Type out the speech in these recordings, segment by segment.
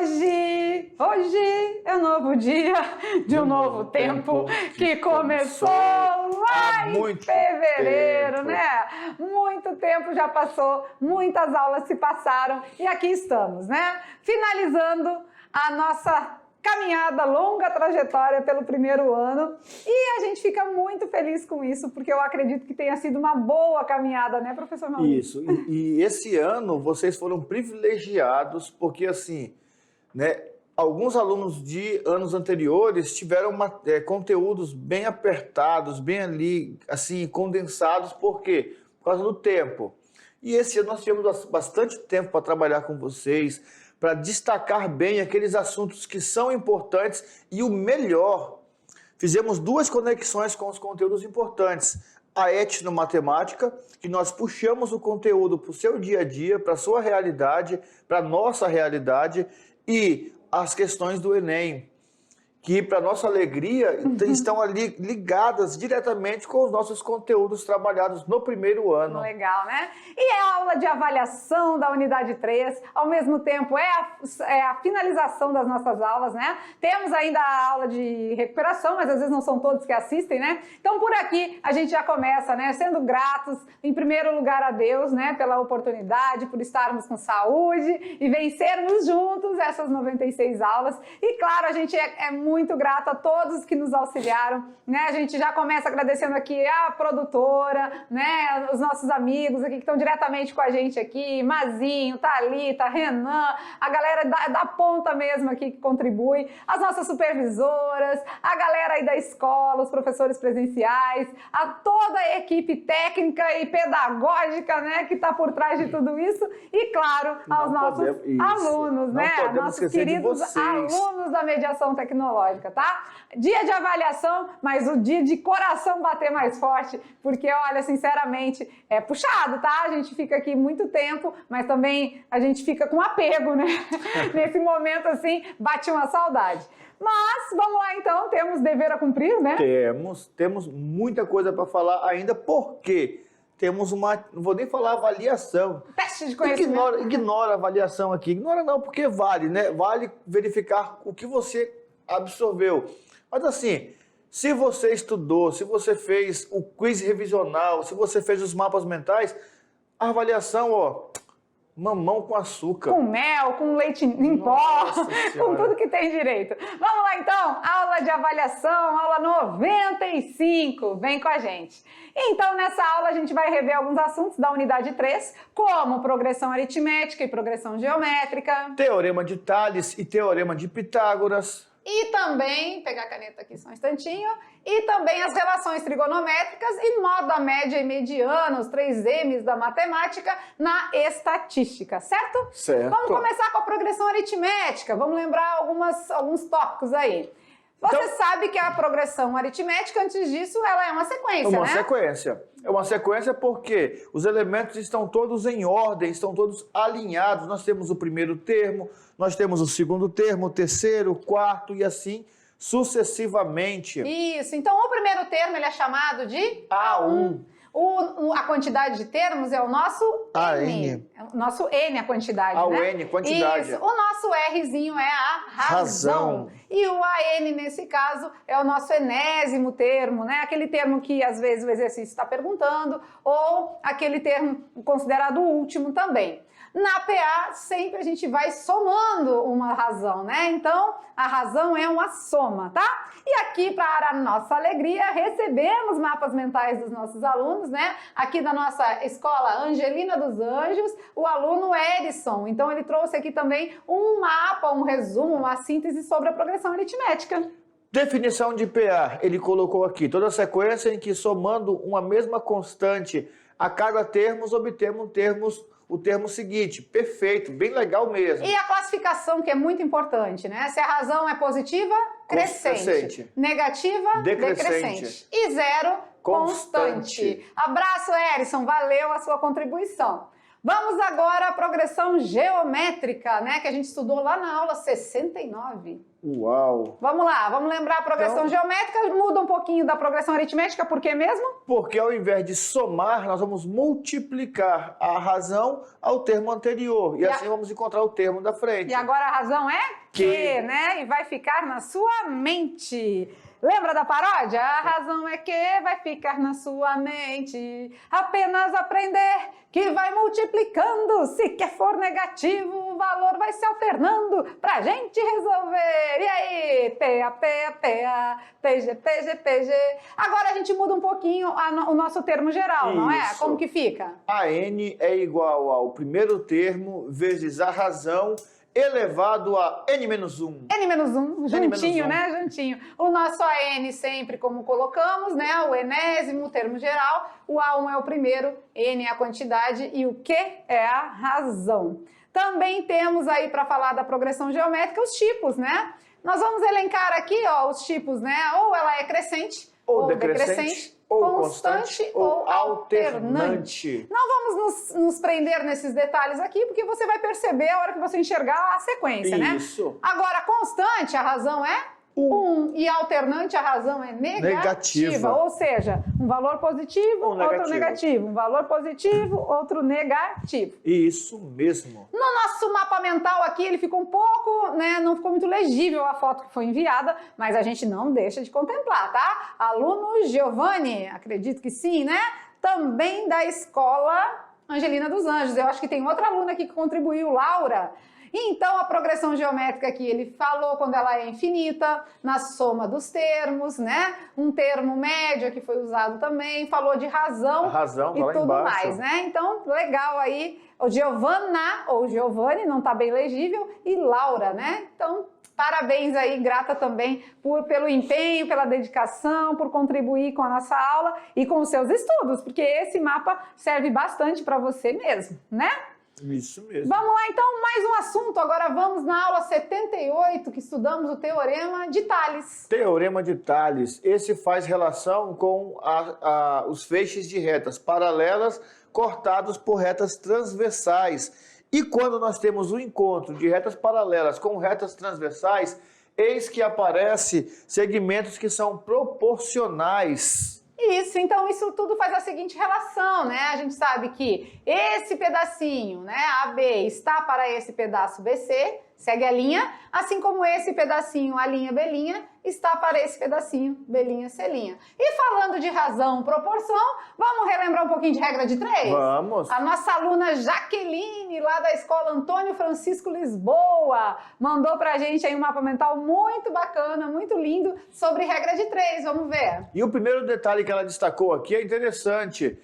Hoje é um novo dia de um novo tempo que começou lá em fevereiro, né? Muito tempo já passou, muitas aulas se passaram e aqui estamos, né? Finalizando a nossa caminhada, longa trajetória pelo primeiro ano e a gente fica muito feliz com isso, porque eu acredito que tenha sido uma boa caminhada, né, professor Maurício? Isso, e esse ano vocês foram privilegiados, porque assim, né, alguns alunos de anos anteriores tiveram conteúdos bem apertados, bem ali, assim, condensados, por quê? Por causa do tempo. E esse ano nós tivemos bastante tempo para trabalhar com vocês, para destacar bem aqueles assuntos que são importantes e o melhor, fizemos duas conexões com os conteúdos importantes. A etnomatemática, que nós puxamos o conteúdo para o seu dia a dia, para a sua realidade, para a nossa realidade, e as questões do Enem, que, para nossa alegria, estão ali ligadas diretamente com os nossos conteúdos trabalhados no primeiro ano. Legal, né? E é a aula de avaliação da unidade 3, ao mesmo tempo é a finalização das nossas aulas, né? Temos ainda a aula de recuperação, mas às vezes não são todos que assistem, né? Então, por aqui, a gente já começa, né? Sendo gratos, em primeiro lugar, a Deus, né? Pela oportunidade, por estarmos com saúde e vencermos juntos essas 96 aulas. E, claro, a gente é muito grato a todos que nos auxiliaram, né? A gente já começa agradecendo aqui a produtora, né? Os nossos amigos aqui que estão diretamente com a gente aqui, Mazinho, Thalita, Renan, a galera da ponta mesmo aqui que contribui, as nossas supervisoras, a galera aí da escola, os professores presenciais, a toda a equipe técnica e pedagógica, né? Que está por trás de tudo isso e, claro, aos nossos alunos, né? Nossos queridos alunos da mediação tecnológica. Tá? Dia de avaliação, mas o dia de coração bater mais forte, porque, olha, sinceramente, é puxado, tá? A gente fica aqui muito tempo, mas também a gente fica com apego, né? Nesse momento, assim, bate uma saudade. Mas, vamos lá então, temos dever a cumprir, né? Temos muita coisa para falar ainda, porque temos não vou nem falar avaliação. Teste de conhecimento. Ignora a avaliação aqui. Ignora não, porque vale, né? Vale verificar o que você absorveu. Mas assim, se você estudou, se você fez o quiz revisional, se você fez os mapas mentais, a avaliação, ó, mamão com açúcar. Com mel, com leite em pó, com tudo que tem direito. Vamos lá então, aula de avaliação, aula 95, vem com a gente. Então nessa aula a gente vai rever alguns assuntos da unidade 3, como progressão aritmética e progressão geométrica, teorema de Tales e teorema de Pitágoras. E também, pegar a caneta aqui só um instantinho, e também as relações trigonométricas e moda média e mediana, os 3 M's da matemática na estatística, certo? Certo. Vamos começar com a progressão aritmética, vamos lembrar alguns tópicos aí. Você sabe que a progressão aritmética, antes disso, ela é uma sequência, né? Uma sequência. É uma sequência porque os elementos estão todos em ordem, estão todos alinhados. Nós temos o primeiro termo, nós temos o segundo termo, o terceiro, o quarto e assim sucessivamente. Isso. Então, o primeiro termo ele é chamado de A1. A quantidade de termos é o nosso N. O nosso N, a quantidade, né? O N, quantidade. Isso. O nosso Rzinho é a razão. E o AN, nesse caso, é o nosso enésimo termo, né? Aquele termo que, às vezes, o exercício está perguntando, ou aquele termo considerado o último também. Na PA, sempre a gente vai somando uma razão, né? Então, a razão é uma soma, tá? E aqui, para a nossa alegria, recebemos mapas mentais dos nossos alunos, né? Aqui da nossa escola Angelina dos Anjos, o aluno Edson. Então, ele trouxe aqui também um mapa, um resumo, uma síntese sobre a progressão aritmética. Definição de PA, ele colocou aqui toda a sequência em que, somando uma mesma constante a cada termo, obtemos o termo seguinte. Perfeito, bem legal mesmo. E a classificação, que é muito importante, né? Se a razão é positiva, crescente. Negativa, decrescente. E 0, constante. Abraço, Erison, valeu a sua contribuição. Vamos agora à progressão geométrica, né? Que a gente estudou lá na aula 69. Uau! Vamos lá, vamos lembrar a progressão geométrica, muda um pouquinho da progressão aritmética, por que mesmo? Porque ao invés de somar, nós vamos multiplicar a razão ao termo anterior. E assim vamos encontrar o termo da frente. E agora a razão é Que, né? E vai ficar na sua mente. Lembra da paródia? A razão é que vai ficar na sua mente. Apenas aprender que vai multiplicando. Se que for negativo, o valor vai se alternando pra gente resolver. E aí? PA, PA, PA, PG, PG, PG. Agora a gente muda um pouquinho o nosso termo geral, não é? Como que fica? A n é igual ao primeiro termo vezes a razão elevado a n-1. N-1, juntinho, N-1. né? Juntinho. O nosso AN sempre como colocamos, né? O enésimo, o termo geral. O A1 é o primeiro, N é a quantidade e o Q é a razão. Também temos aí, para falar da progressão geométrica, os tipos, né? Nós vamos elencar aqui, ó, os tipos, né? Ou ela é crescente, ou decrescente, ou constante, ou alternante. Não vamos nos prender nesses detalhes aqui, porque você vai perceber a hora que você enxergar a sequência, né? Isso. Agora, constante, a razão é 1. E alternante, a razão é negativa. Ou seja, um valor positivo, outro negativo. Um valor positivo, outro negativo. Isso mesmo. No nosso mapa mental aqui, ele ficou um pouco, né? Não ficou muito legível a foto que foi enviada, mas a gente não deixa de contemplar, tá? Aluno Giovanni, acredito que sim, né? Também da escola Angelina dos Anjos. Eu acho que tem outra aluna aqui que contribuiu, Laura. Então, a progressão geométrica aqui, ele falou quando ela é infinita, na soma dos termos, né? Um termo médio que foi usado também, falou de razão, tá e tudo mais, né? Então, legal aí, o Giovanna, ou Giovanni, não tá bem legível, e Laura, né? Então, parabéns aí, grata também pelo empenho, pela dedicação, por contribuir com a nossa aula e com os seus estudos, porque esse mapa serve bastante para você mesmo, né? Isso mesmo. Vamos lá, então, mais um assunto. Agora vamos na aula 78, que estudamos o Teorema de Tales. Teorema de Tales. Esse faz relação com os feixes de retas paralelas cortados por retas transversais. E quando nós temos o encontro de retas paralelas com retas transversais, eis que aparecem segmentos que são proporcionais. Isso, então isso tudo faz a seguinte relação, né? A gente sabe que esse pedacinho, né, AB, está para esse pedaço BC, segue a linha, assim como esse pedacinho, a linha B', está para esse pedacinho, B', C'. E falando de razão, proporção, vamos relembrar um pouquinho de regra de 3? Vamos! A nossa aluna Jaqueline, lá da escola Antônio Francisco Lisboa, mandou pra gente aí um mapa mental muito bacana, muito lindo, sobre regra de 3, vamos ver. E o primeiro detalhe que ela destacou aqui é interessante,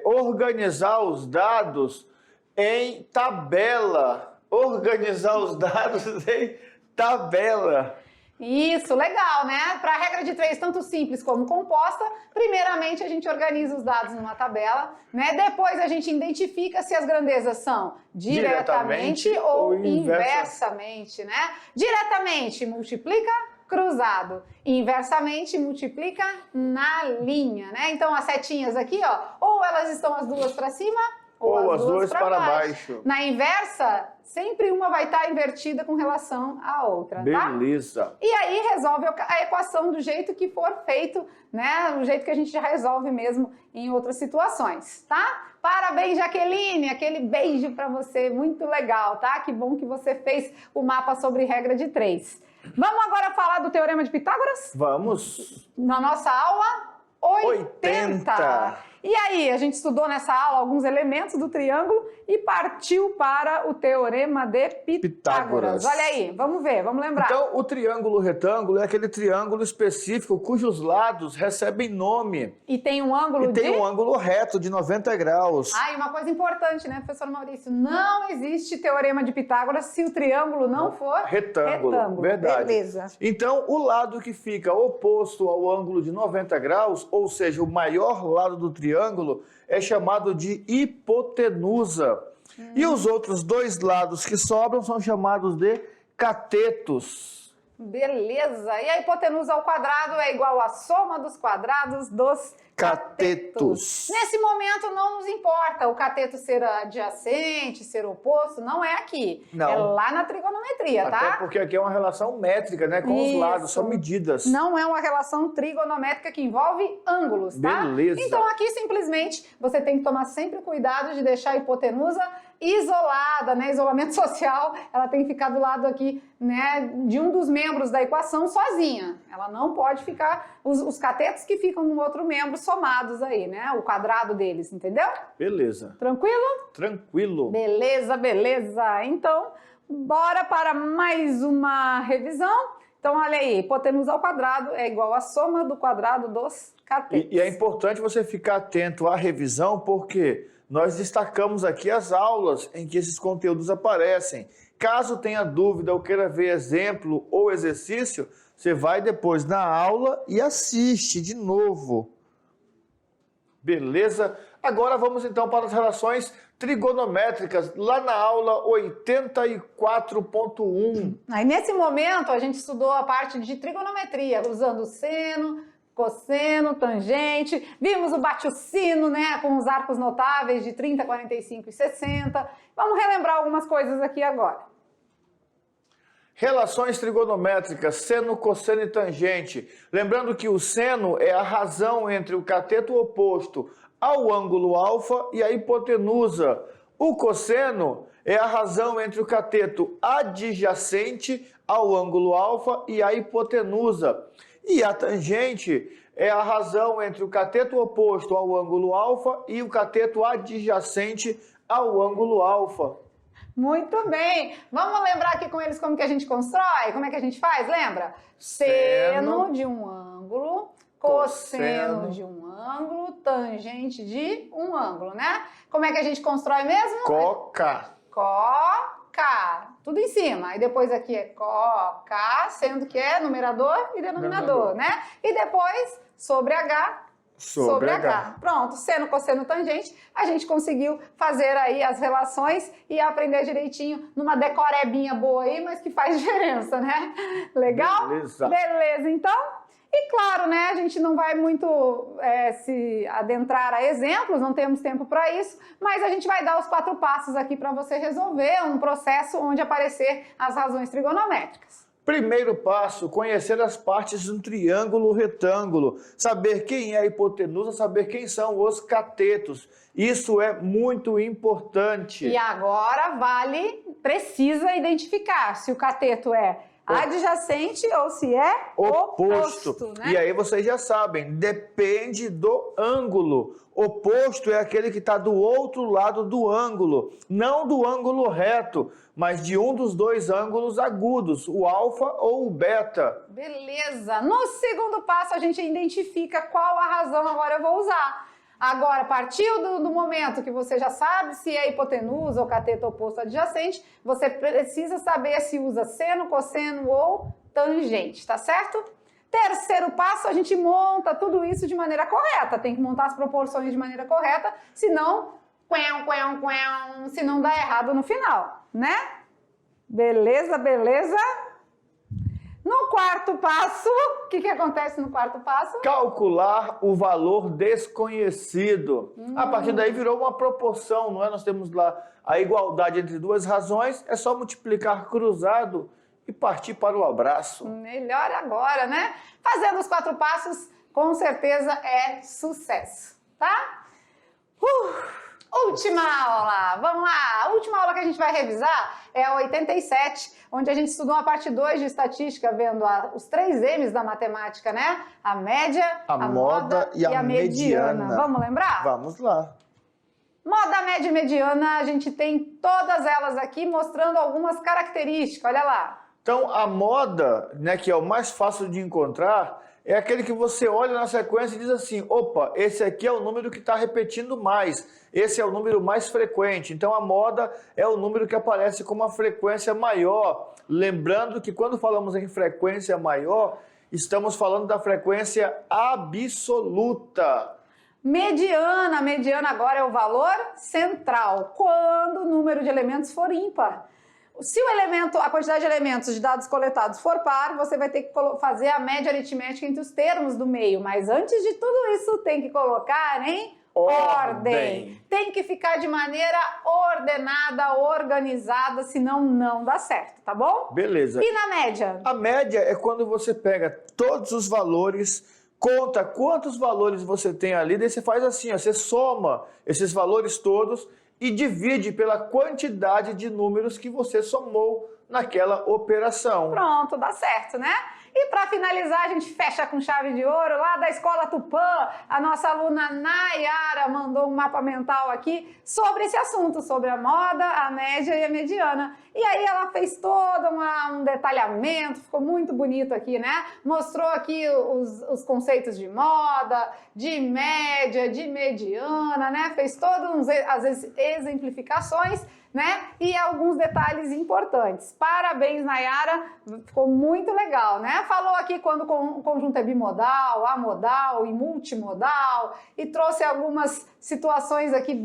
organizar os dados em tabela. Organizar os dados em tabela. Isso, legal, né? Para a regra de 3, tanto simples como composta, primeiramente a gente organiza os dados numa tabela, né? Depois a gente identifica se as grandezas são diretamente ou inversamente, né? Diretamente multiplica cruzado, inversamente multiplica na linha, né? Então as setinhas aqui, ó, ou elas estão as duas para cima, ou as duas para baixo. Na inversa, sempre uma vai estar invertida com relação à outra, tá? Beleza. E aí resolve a equação do jeito que for feito, né? Do jeito que a gente já resolve mesmo em outras situações, tá? Parabéns, Jaqueline! Aquele beijo para você, muito legal, tá? Que bom que você fez o mapa sobre regra de 3. Vamos agora falar do Teorema de Pitágoras? Vamos. Na nossa aula 80. E aí, a gente estudou nessa aula alguns elementos do triângulo e partiu para o Teorema de Pitágoras. Olha aí, vamos ver, vamos lembrar. Então, o triângulo retângulo é aquele triângulo específico cujos lados recebem nome. E tem um ângulo tem um ângulo reto de 90 graus. Ah, e uma coisa importante, né, professor Maurício? Não existe Teorema de Pitágoras se o triângulo não for retângulo. Verdade. Beleza. Então, o lado que fica oposto ao ângulo de 90 graus, ou seja, o maior lado do triângulo, é chamado de hipotenusa. E os outros dois lados que sobram são chamados de catetos. Beleza. E a hipotenusa ao quadrado é igual à soma dos quadrados dos catetos. Nesse momento não nos importa o cateto ser adjacente, ser oposto, não é aqui. Não. É lá na trigonometria, tá? Até porque aqui é uma relação métrica, né? Com os lados, são medidas. Não é uma relação trigonométrica que envolve ângulos, tá? Beleza. Então aqui simplesmente você tem que tomar sempre cuidado de deixar a hipotenusa isolada, né? Isolamento social, ela tem que ficar do lado aqui, né, de um dos membros da equação sozinha. Ela não pode ficar, os catetos que ficam no outro membro somados aí, né? O quadrado deles, entendeu? Beleza. Tranquilo? Tranquilo. Beleza, beleza. Então, bora para mais uma revisão. Então, olha aí, hipotenusa ao quadrado é igual à soma do quadrado dos catetos. E é importante você ficar atento à revisão, porque nós destacamos aqui as aulas em que esses conteúdos aparecem. Caso tenha dúvida ou queira ver exemplo ou exercício, você vai depois na aula e assiste de novo. Beleza? Agora vamos então para as relações trigonométricas, lá na aula 84.1. Aí, nesse momento, a gente estudou a parte de trigonometria, usando seno, cosseno, tangente, vimos o bate-o-sino, né, com os arcos notáveis de 30, 45 e 60. Vamos relembrar algumas coisas aqui agora. Relações trigonométricas, seno, cosseno e tangente. Lembrando que o seno é a razão entre o cateto oposto ao ângulo alfa e a hipotenusa. O cosseno é a razão entre o cateto adjacente ao ângulo alfa e a hipotenusa. E a tangente é a razão entre o cateto oposto ao ângulo alfa e o cateto adjacente ao ângulo alfa. Muito bem! Vamos lembrar aqui com eles como que a gente constrói? Como é que a gente faz? Lembra? Seno de um ângulo, cosseno de um ângulo, tangente de um ângulo, né? Como é que a gente constrói mesmo? Coca. Coca. Tudo em cima. E depois aqui é coca, sendo que é numerador e denominador, né? E depois, sobre H, sobre H. Pronto, seno, cosseno, tangente, a gente conseguiu fazer aí as relações e aprender direitinho numa decorebinha boa aí, mas que faz diferença, né? Legal? Beleza. Beleza, então. E claro, né, a gente não vai muito se adentrar a exemplos, não temos tempo para isso, mas a gente vai dar os 4 passos aqui para você resolver um processo onde aparecer as razões trigonométricas. Primeiro passo, conhecer as partes de um triângulo retângulo, saber quem é a hipotenusa, saber quem são os catetos. Isso é muito importante. E agora precisa identificar se o cateto é adjacente ou se é oposto, né? E aí vocês já sabem, depende do ângulo. Oposto é aquele que está do outro lado do ângulo, não do ângulo reto, mas de um dos dois ângulos agudos, o alfa ou o beta. Beleza! No segundo passo a gente identifica qual a razão agora eu vou usar. Agora, partiu do momento que você já sabe se é hipotenusa ou cateto oposto adjacente, você precisa saber se usa seno, cosseno ou tangente, tá certo? Terceiro passo, a gente monta tudo isso de maneira correta. Tem que montar as proporções de maneira correta, senão, senão dá errado no final, né? Beleza, beleza? No quarto passo, o que acontece no quarto passo? Calcular o valor desconhecido. A partir daí virou uma proporção, não é? Nós temos lá a igualdade entre duas razões, é só multiplicar cruzado e partir para o abraço. Melhor agora, né? Fazendo os 4 passos, com certeza é sucesso, tá? Última aula, vamos lá! A última aula que a gente vai revisar é a 87, onde a gente estudou a parte 2 de estatística, vendo os 3 M's da matemática, né? A média, a moda e a mediana. Vamos lembrar? Vamos lá. Moda, média e mediana, a gente tem todas elas aqui mostrando algumas características, olha lá. Então, a moda, né, que é o mais fácil de encontrar, é aquele que você olha na sequência e diz assim, opa, esse aqui é o número que está repetindo mais, esse é o número mais frequente. Então, a moda é o número que aparece com uma frequência maior. Lembrando que quando falamos em frequência maior, estamos falando da frequência absoluta. Mediana, mediana agora é o valor central, quando o número de elementos for ímpar. Se o elemento, a quantidade de elementos de dados coletados for par, você vai ter que fazer a média aritmética entre os termos do meio. Mas antes de tudo isso, tem que colocar em ordem. Tem que ficar de maneira ordenada, organizada, senão não dá certo, tá bom? Beleza. E na média? A média é quando você pega todos os valores, conta quantos valores você tem ali, daí você faz assim, ó, você soma esses valores todos e divide pela quantidade de números que você somou naquela operação. Pronto, dá certo, né? E para finalizar, a gente fecha com chave de ouro lá da Escola Tupã. A nossa aluna Nayara mandou um mapa mental aqui sobre esse assunto, sobre a moda, a média e a mediana. E aí ela fez todo um detalhamento, ficou muito bonito aqui, né? Mostrou aqui os conceitos de moda, de média, de mediana, né? Fez todas as exemplificações, né? E alguns detalhes importantes. Parabéns, Nayara, ficou muito legal, né? Falou aqui quando o conjunto é bimodal, amodal e multimodal e trouxe algumas situações aqui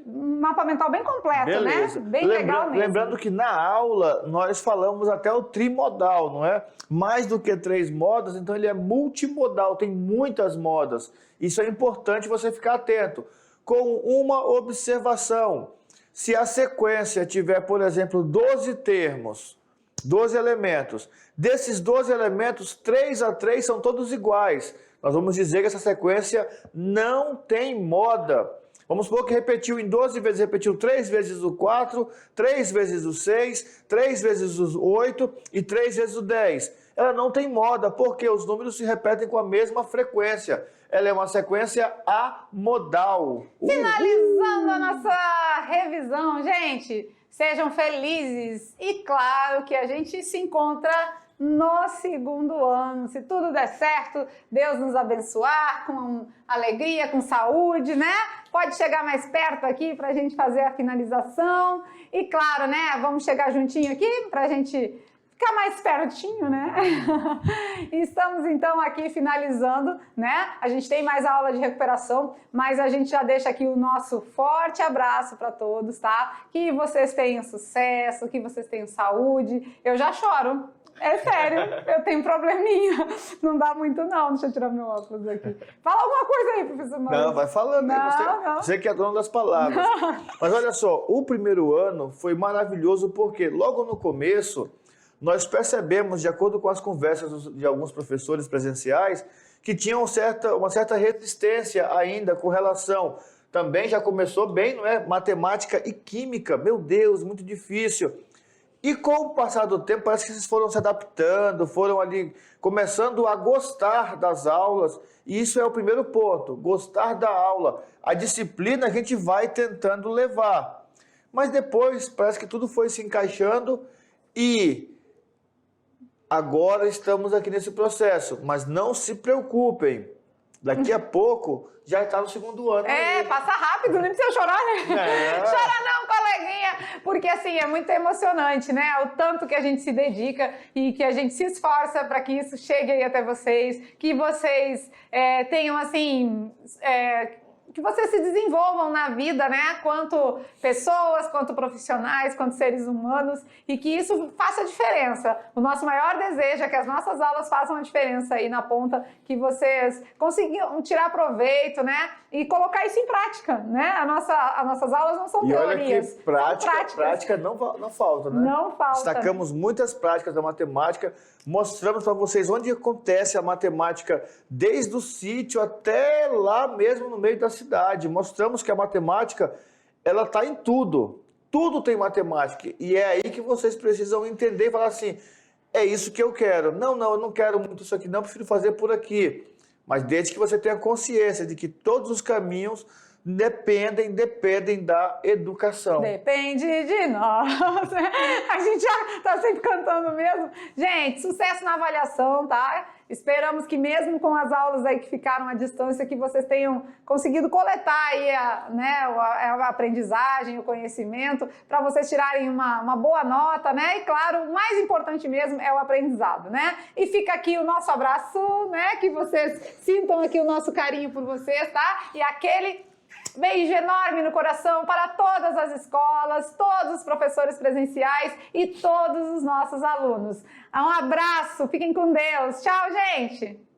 um mapa mental bem completo, beleza, né? Bem legal mesmo. Lembrando que na aula nós falamos até o trimodal, não é? Mais do que 3 modas, então ele é multimodal, tem muitas modas. Isso é importante você ficar atento. Com uma observação. Se a sequência tiver, por exemplo, 12 termos, 12 elementos, desses 12 elementos, 3 a 3 são todos iguais. Nós vamos dizer que essa sequência não tem moda. Vamos supor que repetiu em 12 vezes, repetiu 3 vezes o 4, 3 vezes o 6, 3 vezes o 8 e 3 vezes o 10. Ela não tem moda, porque os números se repetem com a mesma frequência. Ela é uma sequência amodal. Finalizando a nossa revisão, gente, sejam felizes e claro que a gente se encontra no segundo ano. Se tudo der certo, Deus nos abençoar com alegria, com saúde, né? Pode chegar mais perto aqui pra gente fazer a finalização. E claro, né? Vamos chegar juntinho aqui pra gente ficar mais pertinho, né? Estamos então aqui finalizando, né? A gente tem mais aula de recuperação, mas a gente já deixa aqui o nosso forte abraço para todos, tá? Que vocês tenham sucesso, que vocês tenham saúde. Eu já choro. É sério, eu tenho um probleminha. Não dá muito não, deixa eu tirar meu óculos aqui. Fala alguma coisa aí, professor Maurício. Não, vai falando aí, você que é dono das palavras. Mas olha só, o primeiro ano foi maravilhoso porque logo no começo nós percebemos, de acordo com as conversas de alguns professores presenciais, que tinham uma certa resistência ainda com relação, também já começou bem, não é? Matemática e química, meu Deus, muito difícil. E com o passar do tempo, parece que eles foram se adaptando, foram ali começando a gostar das aulas, e isso é o primeiro ponto, gostar da aula. A disciplina a gente vai tentando levar, mas depois parece que tudo foi se encaixando e agora estamos aqui nesse processo, mas não se preocupem, daqui a pouco já está no segundo ano. Passa rápido, nem precisa chorar, né? Chora não, coleguinha, porque assim, é muito emocionante, né? O tanto que a gente se dedica e que a gente se esforça para que isso chegue aí até vocês, que vocês tenham assim... que vocês se desenvolvam na vida, né? Quanto pessoas, quanto profissionais, quanto seres humanos, e que isso faça diferença. O nosso maior desejo é que as nossas aulas façam a diferença aí na ponta, que vocês consigam tirar proveito, né? E colocar isso em prática, né? As nossas aulas não são teorias. E olha que prática não falta, né? Não falta. Destacamos muitas práticas da matemática, mostramos para vocês onde acontece a matemática, desde o sítio até lá mesmo no meio da cidade. Mostramos que a matemática, ela está em tudo. Tudo tem matemática. E é aí que vocês precisam entender e falar assim, é isso que eu quero. Não, eu não quero muito isso aqui, não, prefiro fazer por aqui. Mas desde que você tenha consciência de que todos os caminhos dependem da educação. Depende de nós. A gente já tá sempre cantando mesmo. Gente, sucesso na avaliação, tá? Esperamos que mesmo com as aulas aí que ficaram à distância, que vocês tenham conseguido coletar aí a aprendizagem, o conhecimento, para vocês tirarem uma boa nota, né? E claro, o mais importante mesmo é o aprendizado, né? E fica aqui o nosso abraço, né? Que vocês sintam aqui o nosso carinho por vocês, tá? E aquele Beijo enorme no coração para todas as escolas, todos os professores presenciais e todos os nossos alunos. Um abraço, fiquem com Deus. Tchau, gente!